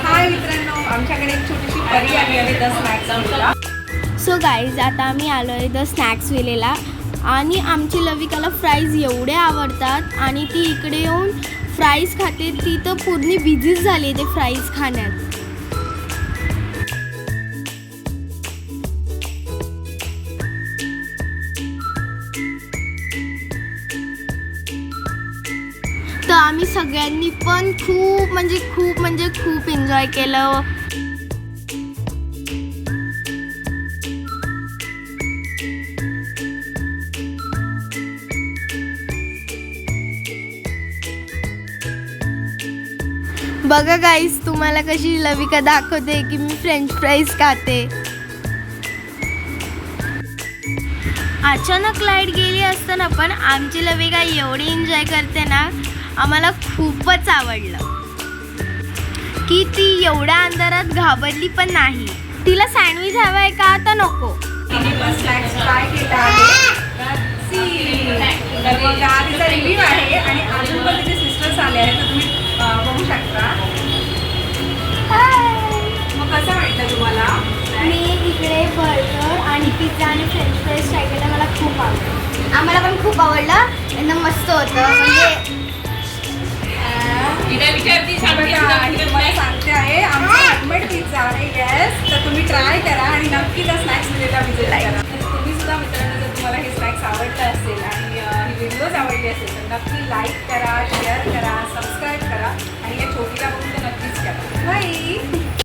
हाय मित्रांनो, आमच्याकडे एक छोटीशी परी आली आहे द स्नॅक्स. सो गाईज, आता आम्ही आलो आहे द स्नॅक्स विलेला आणि आमची लविकाला फ्राईज एवढे आवडतात आणि ती इकडे येऊन फ्राईज खाते. ती तर पूर्ण बिझीच झाली ते फ्राईज खाण्यात. तर आम्ही सगळ्यांनी पण खूप एन्जॉय केलं. बघा गाईस, तुम्हाला कशी लविका दाखवते की मी फ्रेंच फ्राईज खाते. अचानक लाईट गेली असताना पण आमची लविका एवढी एन्जॉय करते ना, आम्हाला खूपच आवडलं की ती एवढ्या अंधारात घाबरली पण नाही. तिला सँडविच हवा आहे का आता नको. तिने पण स्नॅक्स ट्राय केला आहे. तर मग हा तिचा रिव्ह्यू आहे आणि अजून पण तिचे सिस्टर्स आले आहेत, तर तुम्ही बघू शकता. मग कसं वाटतं तुम्हाला? मी इकडे बर्गर आणि पिझ्झा आणि फ्रेंच फ्राईज ट्राय केलं. मला खूप आवडलं. आम्हाला पण खूप आवडलं. एकदम मस्त होतं. म्हणजे तुम्हाला सांगते आहे, आमचा हॅन्डमेड पिझ्झा आहे. येस, तर तुम्ही ट्राय करा आणि नक्की त्या स्नॅक्स विलेला विजिट करा. तुम्ही सुद्धा मित्रांनो, जर तुम्हाला हे स्नॅक्स आवडलं असेल आणि ही व्हिडिओज आवडली असेल तर नक्की लाईक करा, शेअर करा, सबस्क्राईब करा आणि या छोटीला बघून तर नक्कीच करा. बाय.